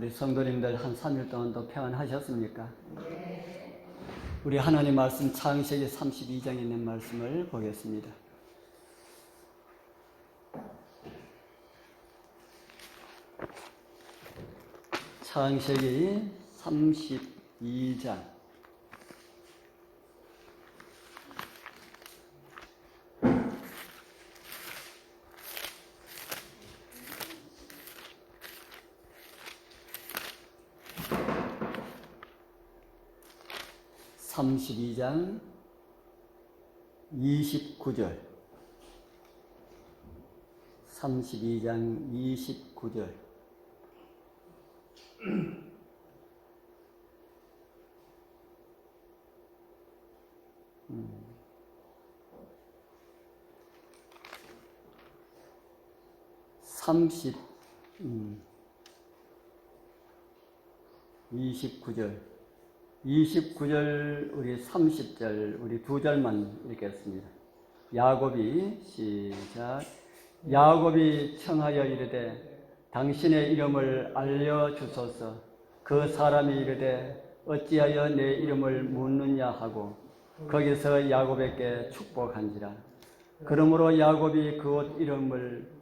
우리 성도님들 한 3일 동안 또 평안하셨습니까? 우리 하나님 말씀 창세기 32장에 있는 말씀을 보겠습니다. 창세기 32장 32장 29절 32장 29절 29절 우리 30절 우리 두 절만 읽겠습니다. 야곱이 시작. 야곱이 청하여 이르되 당신의 이름을 알려주소서. 그 사람이 이르되 어찌하여 내 이름을 묻느냐 하고 거기서 야곱에게 축복한지라. 그러므로 야곱이 그곳 이름을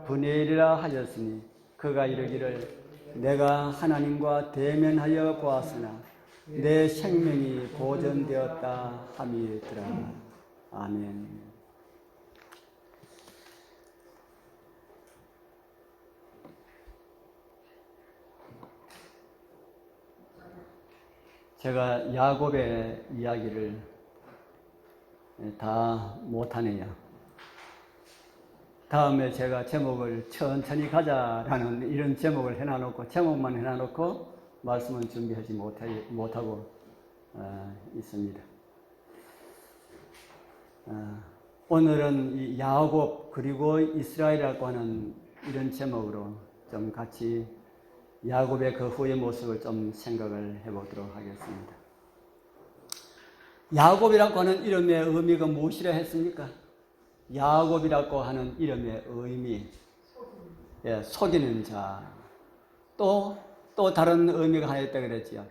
브네리라 하였으니 그가 이르기를 내가 하나님과 대면하여 보았으나 내 생명이 보존되었다 함이더라. 아멘. 제가 야곱의 이야기를 다 못하네요. 다음에 제가 제목을 천천히 가자라는 이런 제목을 해놔놓고 제목만 해놔놓고 말씀은 준비하지 못하고 있습니다. 오늘은 이 야곱 그리고 이스라엘이라고 하는 이런 제목으로 좀 같이 야곱의 그 후의 모습을 좀 생각을 해보도록 하겠습니다. 야곱이라고 하는 이름의 의미가 무엇이라 했습니까? 야곱이라고 하는 이름의 의미, 속이는 자. 또 다른 의미가 하나 있다고 그랬지요.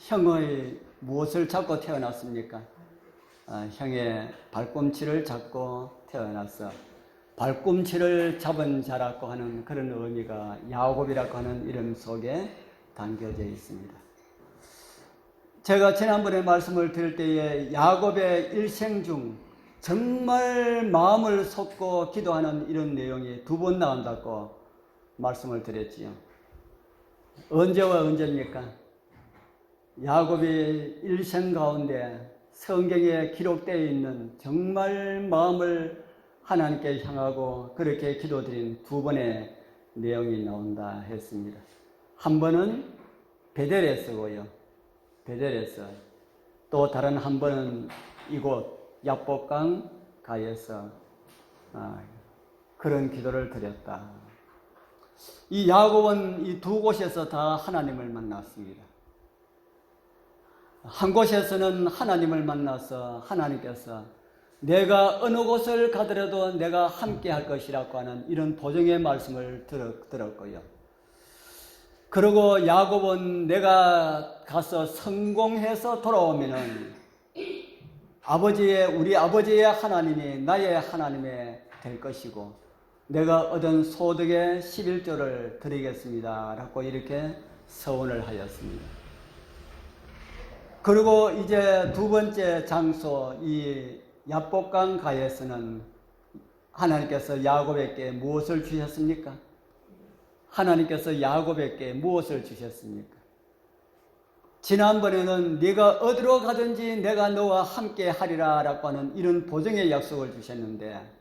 형의 무엇을 잡고 태어났습니까? 형의 발꿈치를 잡고 태어났어. 발꿈치를 잡은 자라고 하는 그런 의미가 야곱이라고 하는 이름 속에 담겨져 있습니다. 제가 지난번에 말씀을 드릴 때에 야곱의 일생 중 정말 마음을 쏟고 기도하는 이런 내용이 두 번 나온다고 말씀을 드렸지요. 언제와 언제입니까? 야곱이 일생 가운데 성경에 기록되어 있는 정말 마음을 하나님께 향하고 그렇게 기도드린 두 번의 내용이 나온다 했습니다. 한 번은 베델에서고요. 베델에서. 또 다른 한 번은 이곳 야복강 가에서 그런 기도를 드렸다. 이 야곱은 이 두 곳에서 다 하나님을 만났습니다. 한 곳에서는 하나님을 만나서 하나님께서 내가 어느 곳을 가더라도 내가 함께 할 것이라고 하는 이런 보증의 말씀을 들었고요. 그리고 야곱은 내가 가서 성공해서 돌아오면은 우리 아버지의 하나님이 나의 하나님이 될 것이고 내가 얻은 소득의 11조를 드리겠습니다 라고 이렇게 서원을 하였습니다. 그리고 이제 두 번째 장소 이 야복강 가에서는 하나님께서 야곱에게 무엇을 주셨습니까? 하나님께서 야곱에게 무엇을 주셨습니까? 지난번에는 네가 어디로 가든지 내가 너와 함께 하리라 라고 하는 이런 보증의 약속을 주셨는데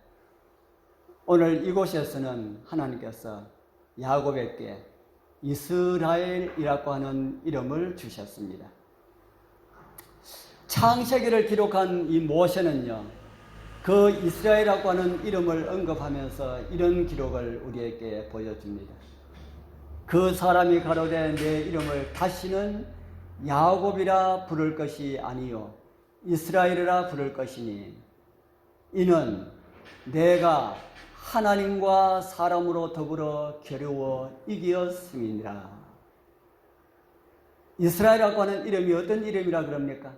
오늘 이곳에서는 하나님께서 야곱에게 이스라엘이라고 하는 이름을 주셨습니다. 창세기를 기록한 이 모세는요, 그 이스라엘이라고 하는 이름을 언급하면서 이런 기록을 우리에게 보여줍니다. 그 사람이 가로되 내 이름을 다시는 야곱이라 부를 것이 아니요 이스라엘이라 부를 것이니 이는 내가 하나님과 사람으로 더불어 겨루어 이기었음이니라. 이스라엘이라고 하는 이름이 어떤 이름이라 그럽니까?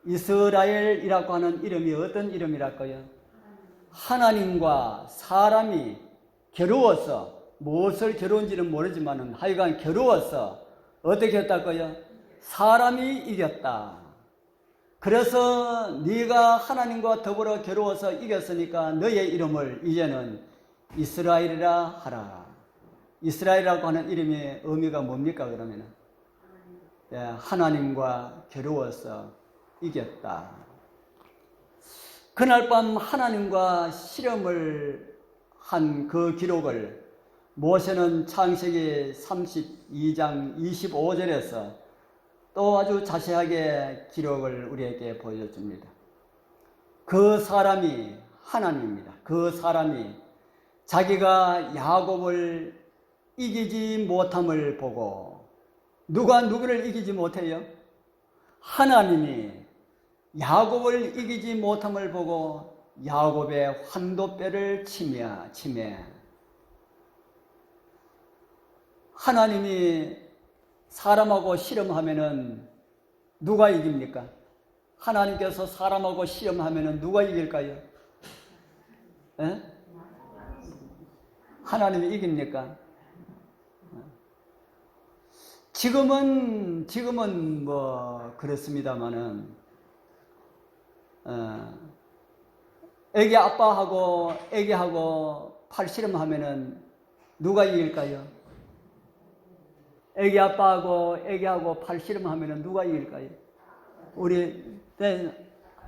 이스라엘이라고 하는 이름이 어떤 이름이랄까요? 하나님과 사람이 겨루어서, 무엇을 겨루은지는 모르지만 하여간 겨루어서 어떻게 했다고요? 사람이 이겼다. 그래서 네가 하나님과 더불어 겨루어서 이겼으니까 너의 이름을 이제는 이스라엘이라 하라. 이스라엘이라고 하는 이름의 의미가 뭡니까 그러면은? 하나님과 겨루어서 이겼다. 그날 밤 하나님과 실험을 한 그 기록을 모세는 창세기 32장 25절에서 또 아주 자세하게 기록을 우리에게 보여줍니다. 그 사람이 하나님입니다. 그 사람이 자기가 야곱을 이기지 못함을 보고, 누가 누구를 이기지 못해요? 하나님이 야곱을 이기지 못함을 보고 야곱의 환도뼈를 치매. 하나님이 사람하고 실험하면은 누가 이깁니까? 하나님께서 사람하고 실험하면은 누가 이길까요? 에? 하나님이 이깁니까? 지금은 뭐 그렇습니다만은 애기 아빠하고 애기하고 팔 실험하면은 누가 이길까요? 애기 아빠하고 애기하고 팔 실험하면은 누가 이길까요? 우리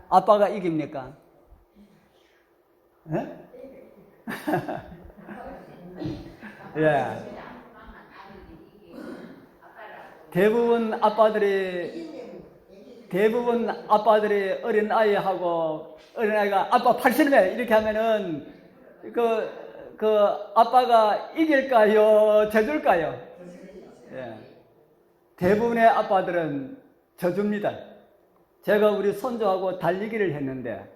아빠가 이깁니까? 예? 예. 대부분 아빠들이 어린 아이가 아빠 팔 실험해 이렇게 하면은 그 아빠가 이길까요? 져줄까요? 예. 대부분의 아빠들은 져줍니다. 제가 우리 손주하고 달리기를 했는데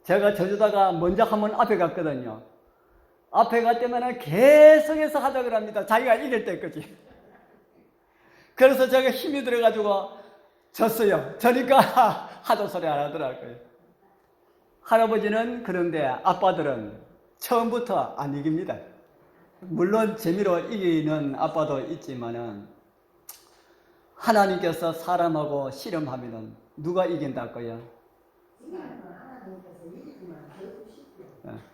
제가 져주다가 먼저 한번 앞에 갔거든요. 앞에 갈 때마다 계속해서 하자고 합니다. 자기가 이길 때까지. 그래서 제가 힘이 들어가지고 졌어요. 저니까 하도 소리 안 하더라고요. 할아버지는 그런데 아빠들은 처음부터 안 이깁니다. 물론 재미로 이기는 아빠도 있지만은 하나님께서 사람하고 실험하면은 누가 이긴다고요?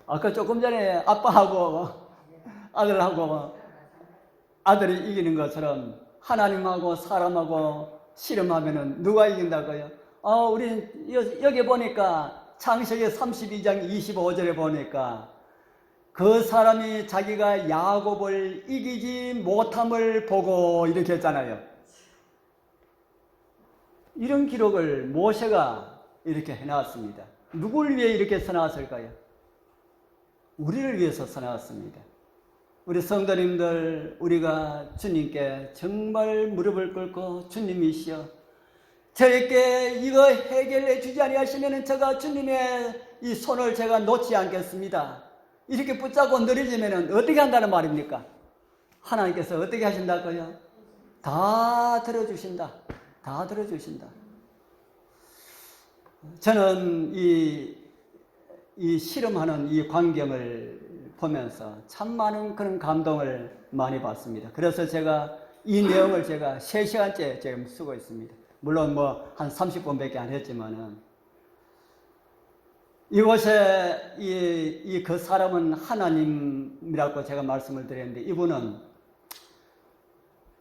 아까 조금 전에 아빠하고 아들이 이기는 것처럼 하나님하고 사람하고 실험하면은 누가 이긴다고요? 우리 여기 보니까 창세기 32장 25절에 보니까 그 사람이 자기가 야곱을 이기지 못함을 보고 이렇게 했잖아요. 이런 기록을 모세가 이렇게 해놨습니다. 누굴 위해 이렇게 써놨을까요? 우리를 위해서 써놨습니다. 우리 성도님들, 우리가 주님께 정말 무릎을 꿇고 주님이시여 저에게 이거 해결해 주지 아니하시면 제가 주님의 이 손을 제가 놓지 않겠습니다. 이렇게 붙잡고 늘어지면 어떻게 한다는 말입니까? 하나님께서 어떻게 하신다고요? 다 들어주신다. 다 들어주신다. 저는 이 실험하는 이 광경을 보면서 참 많은 그런 감동을 많이 받습니다. 그래서 제가 이 내용을 제가 3시간째 지금 쓰고 있습니다. 물론 뭐 한 30분밖에 안 했지만은 이곳에 그 사람은 하나님이라고 제가 말씀을 드렸는데 이분은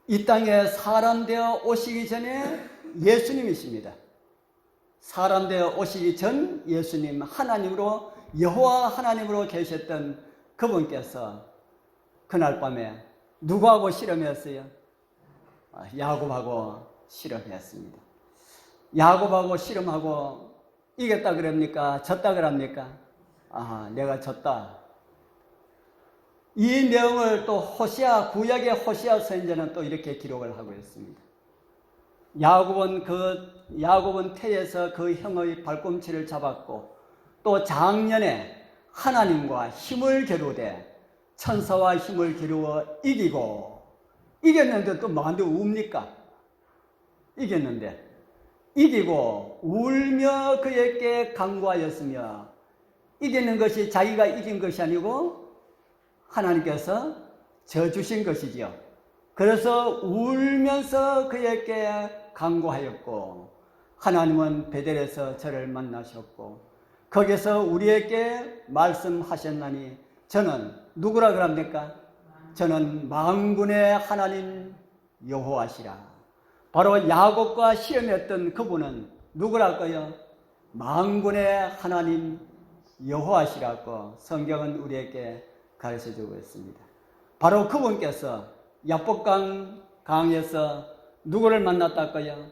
이 땅에 사람 되어 오시기 전에 예수님이십니다. 사람 되어 오시기 전 예수님 하나님으로 여호와 하나님으로 계셨던 그분께서 그날 밤에 누구하고 실험했어요? 야곱하고 실험했습니다. 야곱하고 실험하고 이겼다 그럽니까? 졌다 그럽니까? 내가 졌다. 이 내용을 또 구약의 호시아 선지자는 또 이렇게 기록을 하고 있습니다. 야곱은 태에서 그 형의 발꿈치를 잡았고 또 작년에 하나님과 힘을 겨루되 천사와 힘을 겨루어 이기고 이겼는데 또 뭐한테 웁니까? 이겼는데. 이기고 울며 그에게 간구하였으며, 이기는 것이 자기가 이긴 것이 아니고 하나님께서 져 주신 것이지요. 그래서 울면서 그에게 간구하였고, 하나님은 베델에서 저를 만나셨고 거기서 우리에게 말씀하셨나니, 저는 누구라 그럽니까? 저는 만군의 하나님 여호와시라. 바로 야곱과 시험했던 그분은 누구랄까요? 만군의 하나님 여호와시라고 성경은 우리에게 가르쳐주고 있습니다. 바로 그분께서 야복강 강에서 누구를 만났다고요?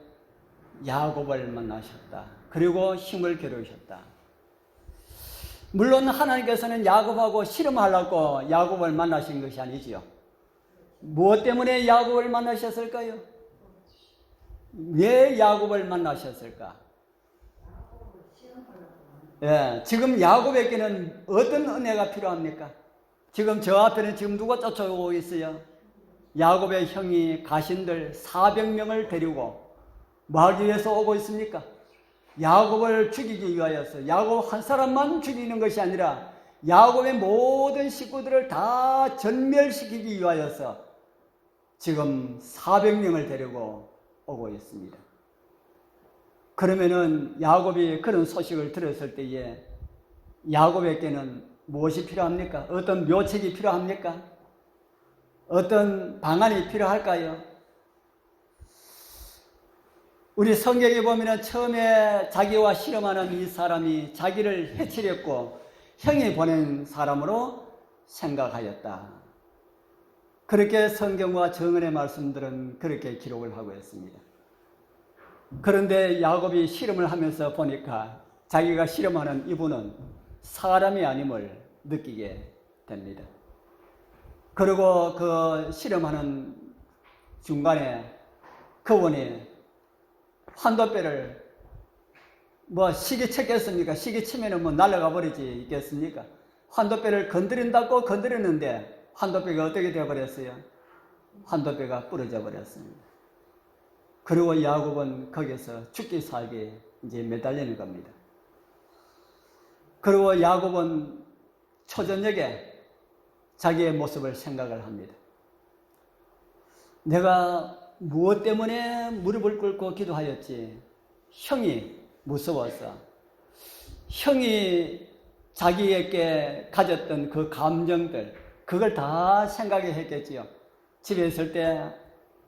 야곱을 만나셨다. 그리고 힘을 겨루셨다. 물론 하나님께서는 야곱하고 씨름하려고 야곱을 만나신 것이 아니지요. 무엇 때문에 야곱을 만나셨을까요? 왜 야곱을 만나셨을까? 예, 지금 야곱에게는 어떤 은혜가 필요합니까? 지금 저 앞에는 지금 누가 쫓아오고 있어요? 야곱의 형이 가신들 400명을 데리고 뭐 하기 위해서 오고 있습니까? 야곱을 죽이기 위하여서, 야곱 한 사람만 죽이는 것이 아니라 야곱의 모든 식구들을 다 전멸시키기 위하여서 지금 400명을 데리고 오고 있습니다. 그러면은 야곱이 그런 소식을 들었을 때에 야곱에게는 무엇이 필요합니까? 어떤 묘책이 필요합니까? 어떤 방안이 필요할까요? 우리 성경에 보면 처음에 자기와 씨름하는 이 사람이 자기를 해치렸고 형이 보낸 사람으로 생각하였다. 그렇게 성경과 정언의 말씀들은 그렇게 기록을 하고 있습니다. 그런데 야곱이 씨름을 하면서 보니까 자기가 씨름하는 이분은 사람이 아님을 느끼게 됩니다. 그리고 그 씨름하는 중간에 그분이 환도뼈를 뭐 시기 쳤겠습니까? 시기 치면은 뭐 날아가 버리지 있겠습니까? 환도뼈를 건드린다고 건드렸는데 환도뼈가 어떻게 되어버렸어요? 환도뼈가 부러져 버렸습니다. 그리고 야곱은 거기서 죽기 살기 이제 매달리는 겁니다. 그리고 야곱은 초저녁에 자기의 모습을 생각을 합니다. 내가 무엇 때문에 무릎을 꿇고 기도하였지? 형이 무서워서, 형이 자기에게 가졌던 그 감정들, 그걸 다 생각해 했겠지요. 집에 있을 때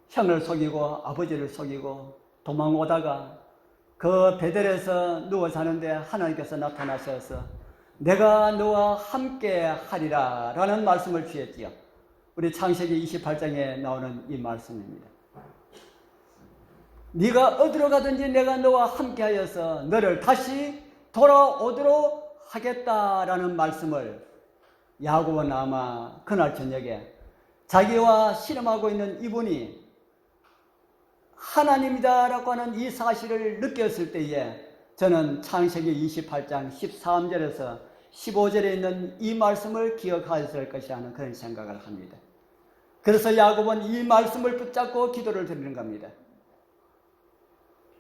형을 속이고 아버지를 속이고 도망오다가 그 베델에서 누워 자는데 하나님께서 나타나셔서 내가 너와 함께 하리라 라는 말씀을 주셨지요. 우리 창세기 28장에 나오는 이 말씀입니다. 네가 어디로 가든지 내가 너와 함께 하여서 너를 다시 돌아오도록 하겠다라는 말씀을 야곱은 아마 그날 저녁에 자기와 씨름하고 있는 이분이 하나님이다라고 하는 이 사실을 느꼈을 때에 저는 창세기 28장 13절에서 15절에 있는 이 말씀을 기억하였을 것이라는 그런 생각을 합니다. 그래서 야곱은 이 말씀을 붙잡고 기도를 드리는 겁니다.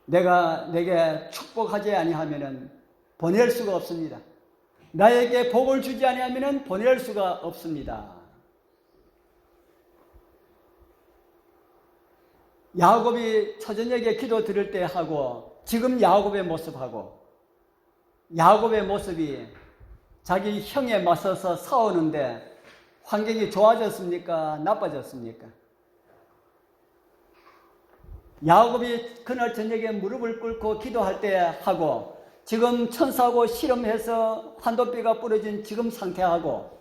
내가 내게 축복하지 아니하면은 보낼 수가 없습니다. 나에게 복을 주지 아니하면은 보낼 수가 없습니다. 야곱이 초저녁에 기도 드릴 때 하고 지금 야곱의 모습하고 야곱의 모습이 자기 형에 맞서서 싸우는데 환경이 좋아졌습니까? 나빠졌습니까? 야곱이 그날 저녁에 무릎을 꿇고 기도할 때 하고 지금 천사하고 씨름해서 환도뼈가 부러진 지금 상태하고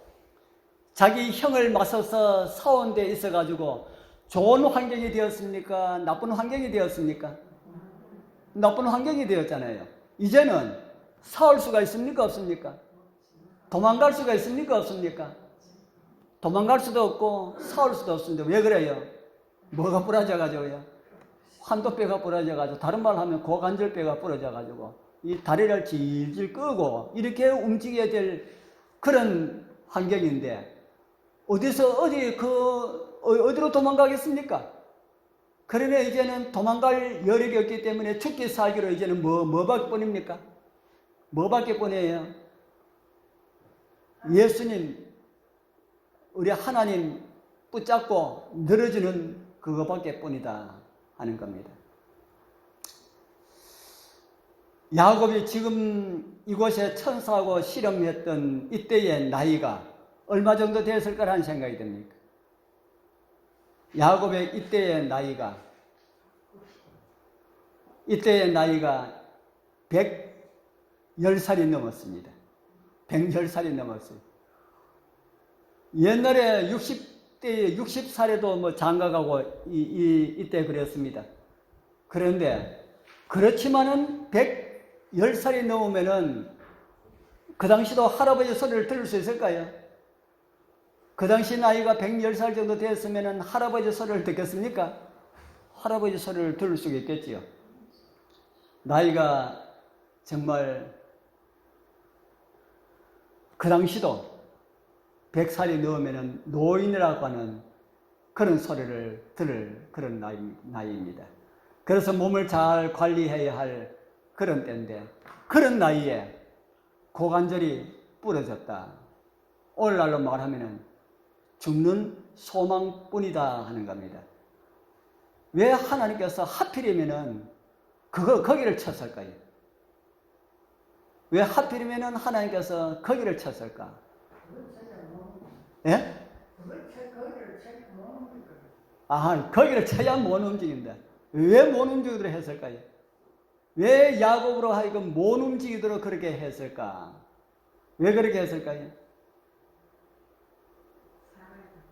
자기 형을 맞서서 싸운 데 있어가지고 좋은 환경이 되었습니까? 나쁜 환경이 되었습니까? 나쁜 환경이 되었잖아요. 이제는 싸울 수가 있습니까? 없습니까? 도망갈 수가 있습니까? 없습니까? 도망갈 수도 없고 싸울 수도 없습니다. 왜 그래요? 뭐가 부러져가지고요? 환도뼈가 부러져가지고, 다른 말 하면 고관절뼈가 부러져가지고 이 다리를 질질 끄고 이렇게 움직여야 될 그런 환경인데 어디로 도망가겠습니까? 그러나 이제는 도망갈 여력이 없기 때문에 죽기 살기로 이제는 뭐밖에 뿐입니까? 뭐밖에 뿐이에요? 예수님, 우리 하나님 붙잡고 늘어지는 그거밖에 뿐이다 하는 겁니다. 야곱이 지금 이곳에 천사하고 실험했던 이때의 나이가 얼마 정도 됐을 거라는 생각이 듭니까? 야곱의 이때의 나이가 110살이 넘었습니다. 110살이 넘었어요. 옛날에 60살에도 장가가고 이때 그랬습니다. 그런데 그렇지만은 110살이 넘으면은 그 당시도 할아버지 소리를 들을 수 있을까요? 그 당시 나이가 110살 정도 됐으면은 할아버지 소리를 듣겠습니까? 할아버지 소리를 들을 수 있겠지요. 나이가 정말 그 당시도 100살이 넘으면 노인이라고 하는 그런 소리를 들을 그런 나이입니다. 그래서 몸을 잘 관리해야 할 그런 때인데 그런 나이에 고관절이 부러졌다. 오늘날로 말하면 죽는 소망뿐이다 하는 겁니다. 왜 하나님께서 하필이면은 거기를 쳤을까요? 왜 하필이면은 하나님께서 거기를 쳤을까? 예? 거기를 쳐야 못 움직인다. 왜 못 움직이도록 했을까요? 왜 야곱으로 하여금 못 움직이도록 그렇게 했을까? 왜 그렇게 했을까요?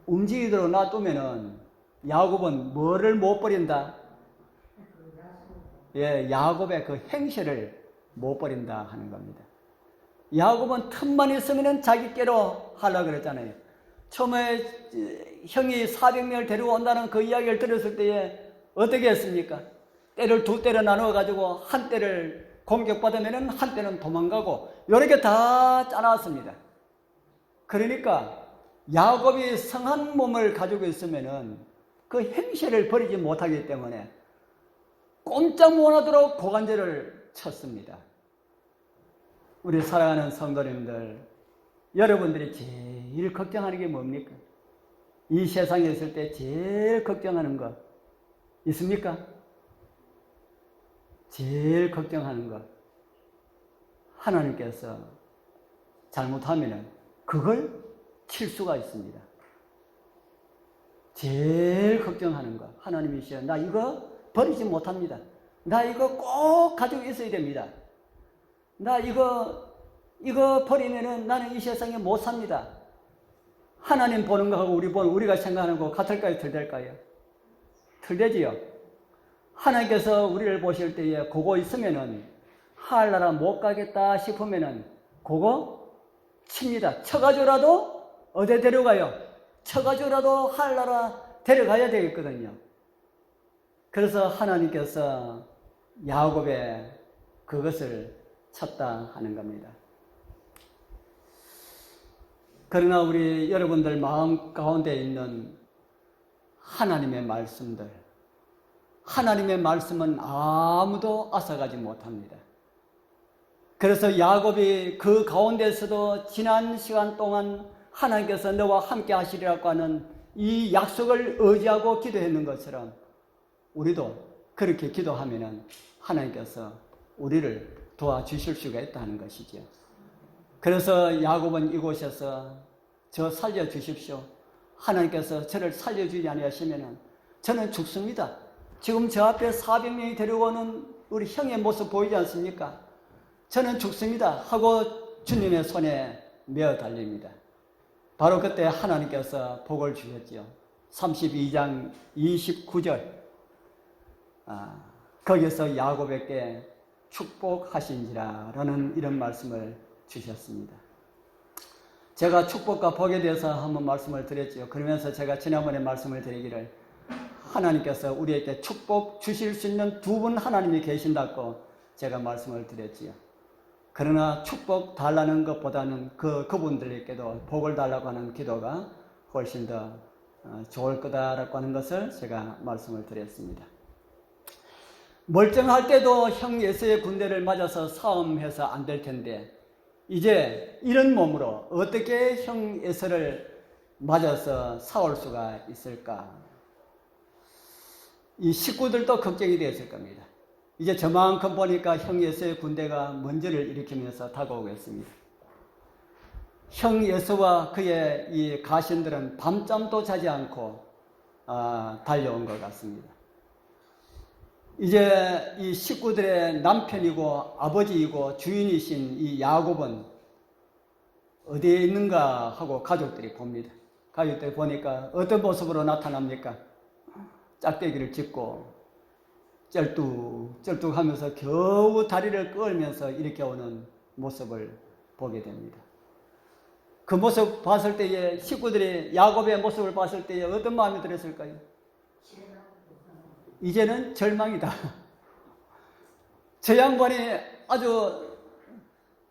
움직이도록 놔두면은 야곱은 뭐를 못 버린다? 예, 야곱의 그 행실을 못 버린다 하는 겁니다. 야곱은 틈만 있으면은 자기께로 하려고 그랬잖아요. 처음에 형이 400명을 데리고 온다는 그 이야기를 들었을 때에 어떻게 했습니까? 때를 두 때로 나누어가지고 한 때를 공격받으면 한 때는 도망가고 이렇게 다 짜놨습니다. 그러니까 야곱이 성한 몸을 가지고 있으면 그 행실을 버리지 못하기 때문에 꼼짝 못하도록 고관절을 쳤습니다. 우리 사랑하는 성도님들, 여러분들이 제일 걱정하는 게 뭡니까? 이 세상에 있을 때 제일 걱정하는 거 있습니까? 제일 걱정하는 것, 하나님께서 잘못하면 그걸 칠 수가 있습니다. 제일 걱정하는 것, 하나님이시여 나 이거 버리지 못합니다. 나 이거 꼭 가지고 있어야 됩니다. 나 이거 버리면은 나는 이 세상에 못 삽니다. 하나님 보는 거하고 우리가 생각하는 거 같을까요? 틀릴까요? 틀리지요. 하나님께서 우리를 보실 때에 그거 있으면은 하할 나라 못 가겠다 싶으면은 그거 칩니다. 쳐가지고라도 어디 데려가요? 쳐가지고라도 하할 나라 데려가야 되겠거든요. 그래서 하나님께서 야곱의 그것을 쳤다 하는 겁니다. 그러나 우리 여러분들 마음 가운데 있는 하나님의 말씀들, 하나님의 말씀은 아무도 앗아가지 못합니다. 그래서 야곱이 그 가운데서도 지난 시간 동안 하나님께서 너와 함께 하시리라고 하는 이 약속을 의지하고 기도했는 것처럼 우리도 그렇게 기도하면 하나님께서 우리를 도와주실 수가 있다는 것이죠. 그래서 야곱은 이곳에서 저 살려주십시오. 하나님께서 저를 살려주지 아니하시면 저는 죽습니다. 지금 저 앞에 400명이 데려오는 우리 형의 모습 보이지 않습니까? 저는 죽습니다 하고 주님의 손에 메어 달립니다. 바로 그때 하나님께서 복을 주셨지요. 32장 29절 거기서 야곱에게 축복하신지라 라는 이런 말씀을 주셨습니다. 제가 축복과 복에 대해서 한번 말씀을 드렸죠. 그러면서 제가 지난번에 말씀을 드리기를 하나님께서 우리에게 축복 주실 수 있는 두 분 하나님이 계신다고 제가 말씀을 드렸지요. 그러나 축복 달라는 것보다는 그분들에게도 복을 달라고 하는 기도가 훨씬 더 좋을 거다라고 하는 것을 제가 말씀을 드렸습니다. 멀쩡할 때도 형 예수의 군대를 맞아서 싸움해서 안 될 텐데 이제 이런 몸으로 어떻게 형 예수를 맞아서 싸울 수가 있을까? 이 식구들도 걱정이 되었을 겁니다. 이제 저만큼 보니까 형 예수의 군대가 먼지를 일으키면서 다가오겠습니다. 형 예수와 그의 이 가신들은 밤잠도 자지 않고 달려온 것 같습니다. 이제 이 식구들의 남편이고 아버지이고 주인이신 이 야곱은 어디에 있는가 하고 가족들이 봅니다. 가족들이 보니까 어떤 모습으로 나타납니까? 짝대기를 짚고 쩔뚝쩔뚝 하면서 겨우 다리를 끌면서 이렇게 오는 모습을 보게 됩니다. 그 모습 봤을 때에 식구들이 야곱의 모습을 봤을 때에 어떤 마음이 들었을까요? 이제는 절망이다. 저 양반이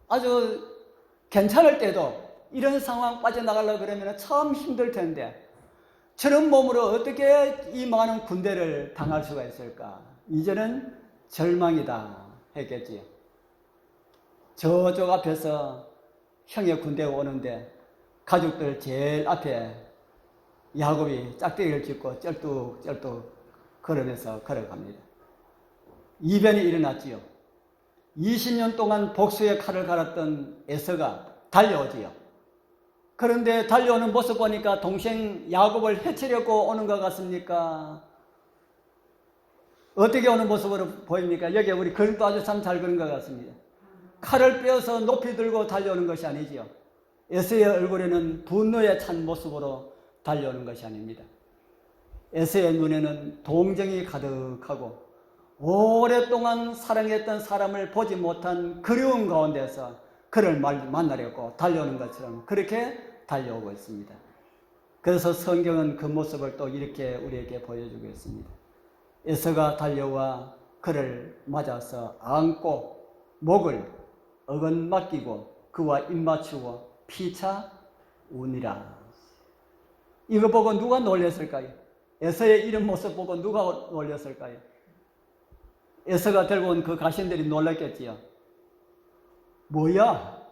아주 괜찮을 때도 이런 상황 빠져나가려고 그러면 참 힘들 텐데 저런 몸으로 어떻게 이 많은 군대를 당할 수가 있을까? 이제는 절망이다 했겠지요. 저쪽 앞에서 형의 군대가 오는데 가족들 제일 앞에 야곱이 짝대기를 짚고 쩔뚝쩔뚝 걸으면서 걸어갑니다. 이변이 일어났지요. 20년 동안 복수의 칼을 갈았던 에서가 달려오지요. 그런데 달려오는 모습 보니까 동생 야곱을 해치려고 오는 것 같습니까? 어떻게 오는 모습으로 보입니까? 여기 우리 그림도 아주 참 잘 그린 것 같습니다. 칼을 빼어서 높이 들고 달려오는 것이 아니지요. 에서의 얼굴에는 분노에 찬 모습으로 달려오는 것이 아닙니다. 에서의 눈에는 동정이 가득하고 오랫동안 사랑했던 사람을 보지 못한 그리움 가운데서 그를 만나려고 달려오는 것처럼 그렇게 달려오고 있습니다. 그래서 성경은 그 모습을 또 이렇게 우리에게 보여주고 있습니다. 에서가 달려와 그를 맞아서 안고 목을 어건맡기고 그와 입맞추고 피차 우니라. 이거 보고 누가 놀랐을까요? 에서의 이런 모습 보고 누가 놀랐을까요? 에서가 들고 온 그 가신들이 놀랐겠지요. 뭐야?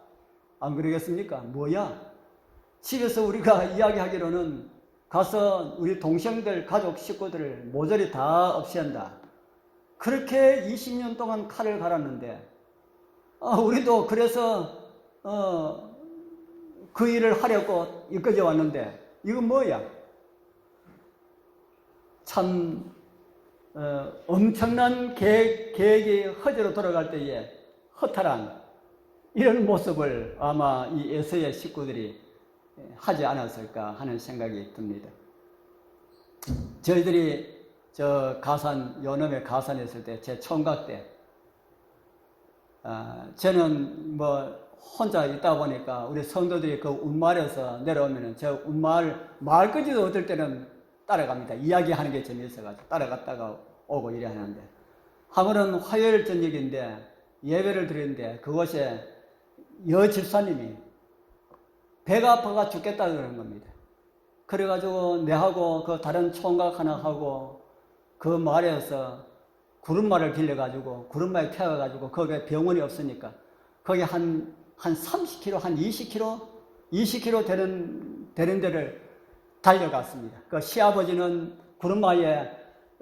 안 그러겠습니까? 뭐야? 집에서 우리가 이야기하기로는 가서 우리 동생들, 가족, 식구들을 모조리 다 없앤다. 그렇게 20년 동안 칼을 갈았는데 우리도 그래서 그 일을 하려고 이끌려 왔는데 이건 뭐야? 참 엄청난 계획이 허지로 돌아갈 때에 허탈한 이런 모습을 아마 이 에서의 식구들이 하지 않았을까 하는 생각이 듭니다. 저희들이 요놈에 가산했을 때, 제 총각 때, 저는 혼자 있다 보니까 우리 성도들이 그 운마을에서 내려오면은 저 마을까지도 어떨 때는 따라갑니다. 이야기하는 게 재미있어가지고 따라갔다가 오고 이래 하는데 한 번은 화요일 저녁인데 예배를 드리는데 그곳에 여집사님이 배가 아파가 죽겠다 그러는 겁니다. 그래가지고 내하고 그 다른 총각 하나하고 그 마을에서 구름마를 빌려가지고 구름마에 태워가지고 거기에 병원이 없으니까 거기 한 30km, 한 20km 되는 데를 달려갔습니다. 그 시아버지는 구름마에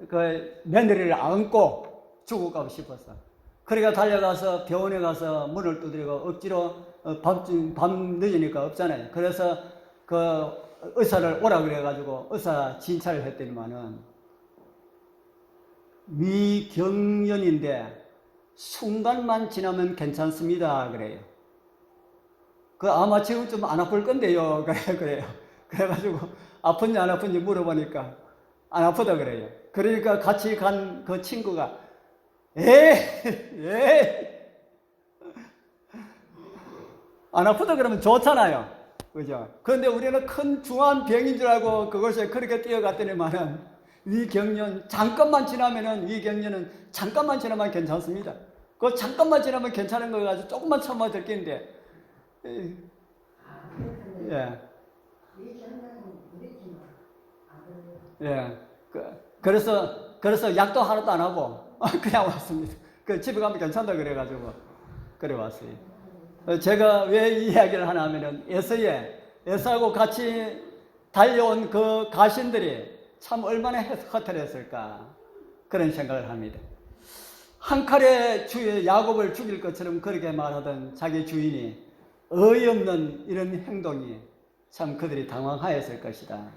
그 며느리를 안고 죽어가고 싶었어. 그러니까 달려가서 병원에 가서 문을 두드리고 억지로 밤 늦으니까 없잖아요. 그래서 그 의사를 오라 그래가지고 의사 진찰을 했더니만은 미경련인데 순간만 지나면 괜찮습니다 그래요. 그 아마 지금 좀 안 아플 건데요 그래요. 그래가지고 아픈지 안 아픈지 물어보니까 안 아프다 그래요. 그러니까 같이 간 그 친구가 안 아프다 그러면 좋잖아요. 그죠? 그런데 우리는 큰 중한 병인 줄 알고 그것에 그렇게 뛰어갔더니만은 위경련, 잠깐만 지나면은 위경련은 잠깐만 지나면 괜찮습니다. 그 잠깐만 지나면 괜찮은 거 가지고 조금만 참아야 될 게인데, 예. 위경련은 우리 예. 그래서 약도 하나도 안 하고 그냥 왔습니다. 그 집에 가면 괜찮다 그래가지고 그래 왔어요. 제가 왜 이 이야기를 하나 하면은 에서하고 같이 달려온 그 가신들이 참 얼마나 허탈했을까 그런 생각을 합니다. 한 칼에 야곱을 죽일 것처럼 그렇게 말하던 자기 주인이 어이없는 이런 행동이 참 그들이 당황하였을 것이다.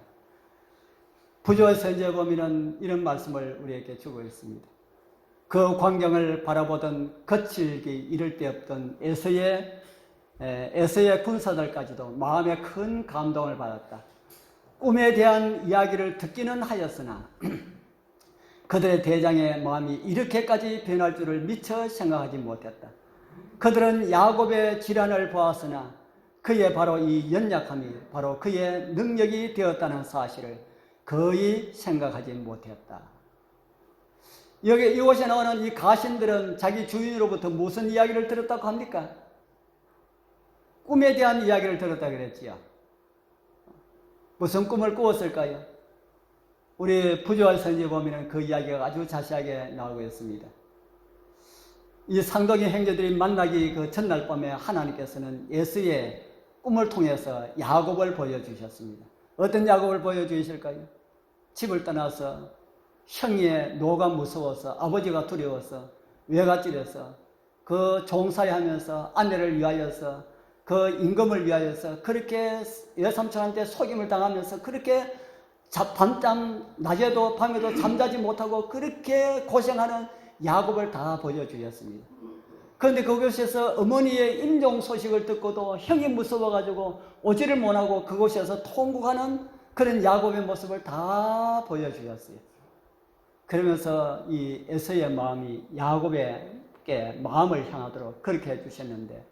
부조의 선지에 보면 이런 말씀을 우리에게 주고 있습니다. 그 광경을 바라보던 거칠기 이를 데 없던 에서의 군사들까지도 마음에 큰 감동을 받았다. 꿈에 대한 이야기를 듣기는 하였으나 그들의 대장의 마음이 이렇게까지 변할 줄을 미처 생각하지 못했다. 그들은 야곱의 질환을 보았으나 그의 바로 이 연약함이 바로 그의 능력이 되었다는 사실을 거의 생각하지 못했다. 이곳에 나오는 이 가신들은 자기 주인으로부터 무슨 이야기를 들었다고 합니까? 꿈에 대한 이야기를 들었다 그랬지요. 무슨 꿈을 꾸었을까요? 우리 부조한 선지에 보면 그 이야기가 아주 자세하게 나오고 있습니다. 이 상동의 형제들이 만나기 그 전날 밤에 하나님께서는 에서의 꿈을 통해서 야곱을 보여주셨습니다. 어떤 야곱을 보여주실까요? 집을 떠나서 형의 노가 무서워서 아버지가 두려워서 외갓집에서 그 종살이 하면서 아내를 위하여서 그 임금을 위하여서 그렇게 외삼촌한테 속임을 당하면서 그렇게 밤잠 낮에도 밤에도 잠자지 못하고 그렇게 고생하는 야곱을 다 보여주셨습니다. 그런데 그곳에서 어머니의 임종 소식을 듣고도 형이 무서워가지고 오지를 못하고 그곳에서 통곡하는 그런 야곱의 모습을 다 보여주셨어요. 그러면서 이 에서의 마음이 야곱에게 마음을 향하도록 그렇게 해주셨는데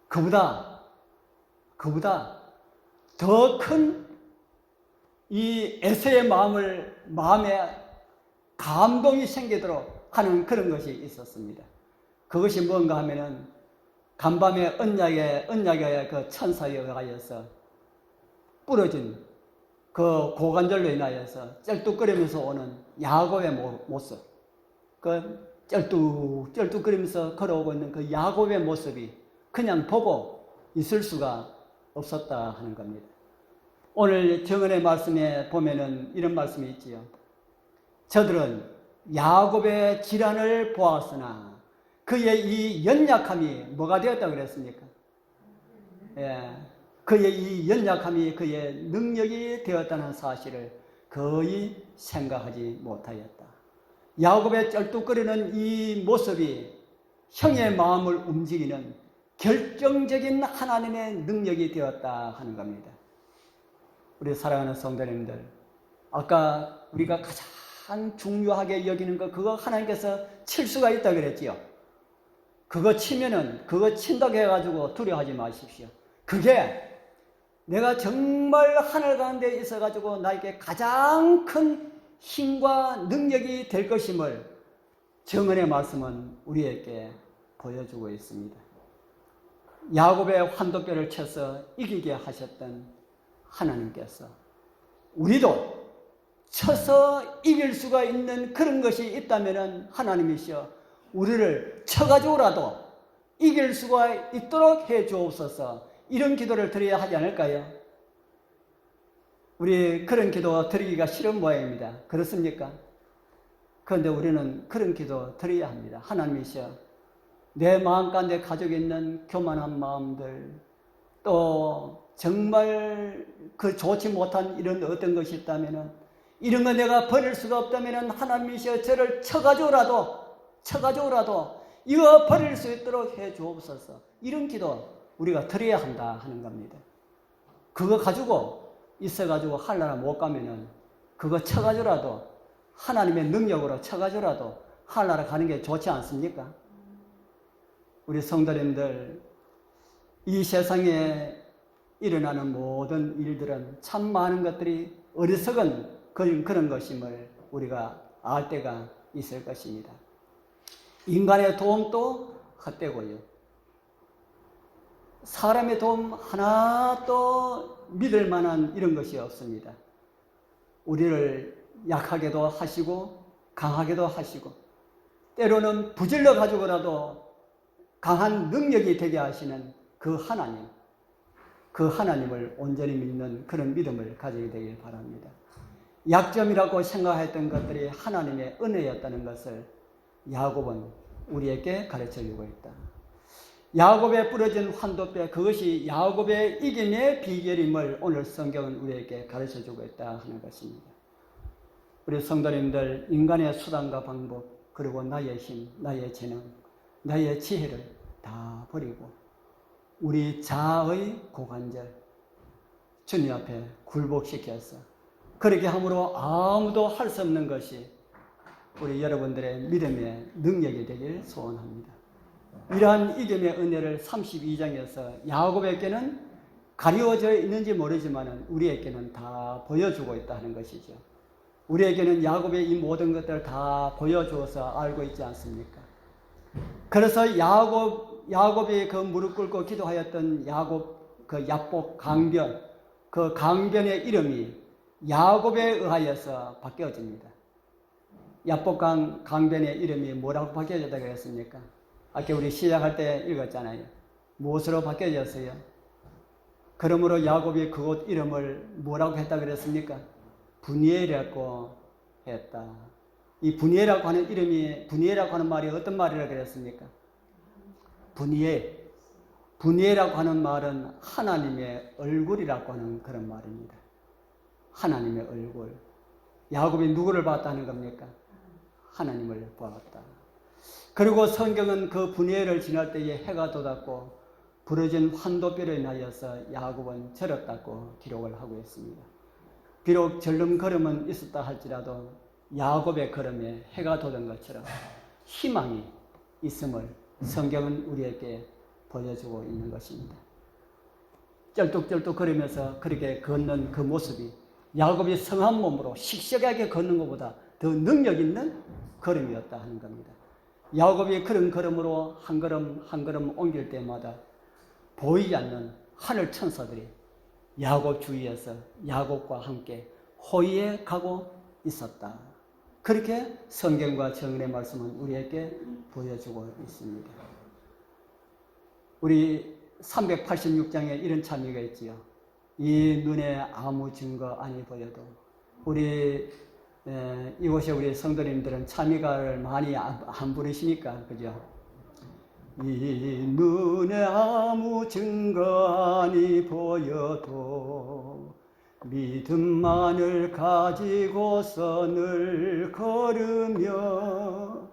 그보다 더 큰 이 에서의 마음에 감동이 생기도록 하는 그런 것이 있었습니다. 그것이 뭔가 하면은 간밤에 언약의 그 천사에 의하여서 부러진 그 고관절로 인하여서 쩔뚝거리면서 오는 야곱의 모습, 그 쩔뚝거리면서 걸어오고 있는 그 야곱의 모습이 그냥 보고 있을 수가 없었다 하는 겁니다. 오늘 정언의 말씀에 보면은 이런 말씀이 있지요. 저들은 야곱의 질환을 보았으나 그의 이 연약함이 뭐가 되었다고 그랬습니까? 예, 그의 이 연약함이 그의 능력이 되었다는 사실을 거의 생각하지 못하였다. 야곱의 쩔뚝거리는 이 모습이 형의 마음을 움직이는 결정적인 하나님의 능력이 되었다 하는 겁니다. 우리 사랑하는 성도님들, 아까 우리가 가장 중요하게 여기는 거 그거 하나님께서 칠 수가 있다 그랬지요. 그거 치면은 그거 친다고 해가지고 두려워하지 마십시오. 그게 내가 정말 하늘 가운데 있어가지고 나에게 가장 큰 힘과 능력이 될 것임을 정언의 말씀은 우리에게 보여주고 있습니다. 야곱의 환도뼈를 쳐서 이기게 하셨던 하나님께서 우리도 쳐서 이길 수가 있는 그런 것이 있다면 하나님이시여 우리를 쳐가지고라도 이길 수가 있도록 해 주옵소서. 이런 기도를 드려야 하지 않을까요? 우리 그런 기도 드리기가 싫은 모양입니다. 그렇습니까? 그런데 우리는 그런 기도 드려야 합니다. 하나님이시여 내 마음 가운데 가지고 있는 교만한 마음들 또 정말 그 좋지 못한 이런 어떤 것이 있다면 이런 거 내가 버릴 수가 없다면 하나님이시여 저를 쳐가지고라도 이거 버릴 수 있도록 해 주옵소서. 이런 기도 우리가 드려야 한다 하는 겁니다. 그거 가지고 있어가지고 하늘나라 못 가면은 그거 쳐가지고라도 하나님의 능력으로 쳐가지고라도 하늘나라 가는 게 좋지 않습니까? 우리 성도님들 이 세상에 일어나는 모든 일들은 참 많은 것들이 어리석은 그런 것임을 우리가 알 때가 있을 것입니다. 인간의 도움도 헛되고요. 사람의 도움 하나도 믿을 만한 이런 것이 없습니다. 우리를 약하게도 하시고 강하게도 하시고 때로는 부질러 가지고라도 강한 능력이 되게 하시는 그 하나님, 그 하나님을 온전히 믿는 그런 믿음을 가지게 되길 바랍니다. 약점이라고 생각했던 것들이 하나님의 은혜였다는 것을 야곱은 우리에게 가르쳐주고 있다. 야곱의 부러진 환도뼈, 그것이 야곱의 이김의 비결임을 오늘 성경은 우리에게 가르쳐주고 있다 하는 것입니다. 우리 성도님들, 인간의 수단과 방법, 그리고 나의 힘, 나의 재능, 나의 지혜를 다 버리고 우리 자아의 고관절 주님 앞에 굴복시켜서 그렇게 함으로 아무도 할 수 없는 것이 우리 여러분들의 믿음의 능력이 되길 소원합니다. 이러한 이김의 은혜를 32장에서 야곱에게는 가리워져 있는지 모르지만 우리에게는 다 보여주고 있다는 것이죠. 우리에게는 야곱의 이 모든 것들을 다 보여주어서 알고 있지 않습니까? 그래서 야곱이 그 무릎 꿇고 기도하였던 야곱 그 야복 강변, 그 강변의 이름이 야곱에 의하여서 바뀌어집니다. 야복 강변의 이름이 뭐라고 바뀌어졌다고 그랬습니까? 아까 우리 시작할 때 읽었잖아요. 무엇으로 바뀌어졌어요? 그러므로 야곱이 그곳 이름을 뭐라고 했다 그랬습니까? 분이엘이라고 했다. 이 분이엘이라고 하는 이름이, 분이엘이라고 하는 말이 어떤 말이라고 그랬습니까? 분이엘이라고 하는 말은 하나님의 얼굴이라고 하는 그런 말입니다. 하나님의 얼굴. 야곱이 누구를 봤다는 겁니까? 하나님을 보았다. 그리고 성경은 그 분이엘을 지날 때에 해가 돋았고 부러진 환도뼈로 인하여서 야곱은 절었다고 기록을 하고 있습니다. 비록 절름걸음은 있었다 할지라도 야곱의 걸음에 해가 돋은 것처럼 희망이 있음을 성경은 우리에게 보여주고 있는 것입니다. 쩔뚝쩔뚝 걸으면서 그렇게 걷는 그 모습이 야곱이 성한 몸으로 씩씩하게 걷는 것보다 더 능력 있는 걸음이었다 하는 겁니다. 야곱이 그런 걸음으로 한 걸음 한 걸음 옮길 때마다 보이지 않는 하늘 천사들이 야곱 주위에서 야곱과 함께 호위해 가고 있었다. 그렇게 성경과 정언의 말씀은 우리에게 보여주고 있습니다. 우리 386장에 이런 참미가 있지요. 이 눈에 아무 증거 아니 보여도 우리 이곳에 우리 성도님들은 참미가를 많이 안 부르시니까 그죠? 이 눈에 아무 증거 아니 보여도 믿음만을 가지고서 늘 걸으며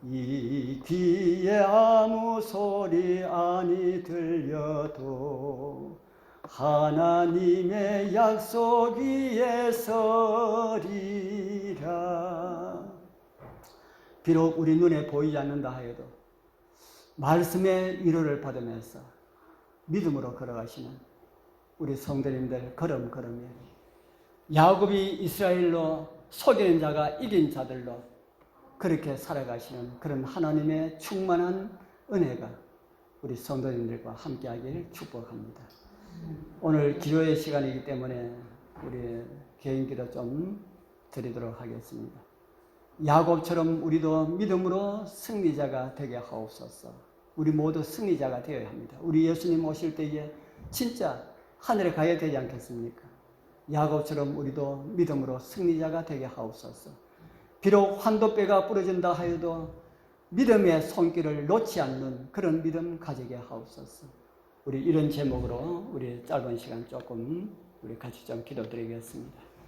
이 귀에 아무 소리 아니 들려도 하나님의 약속 위에 서리라. 비록 우리 눈에 보이지 않는다 하여도 말씀의 위로를 받으면서 믿음으로 걸어가시는 우리 성도님들 걸음걸음에 야곱이 이스라엘로 속이는 자가 이긴 자들로 그렇게 살아가시는 그런 하나님의 충만한 은혜가 우리 성도님들과 함께하기를 축복합니다. 오늘 기도의 시간이기 때문에 우리 개인 기도 좀 드리도록 하겠습니다. 야곱처럼 우리도 믿음으로 승리자가 되게 하옵소서. 우리 모두 승리자가 되어야 합니다. 우리 예수님 오실 때에 진짜 하늘에 가야 되지 않겠습니까? 야곱처럼 우리도 믿음으로 승리자가 되게 하옵소서. 비록 환도뼈가 부러진다 하여도 믿음의 손길을 놓지 않는 그런 믿음 가지게 하옵소서. 우리 이런 제목으로 우리 짧은 시간 조금 우리 같이 좀 기도드리겠습니다.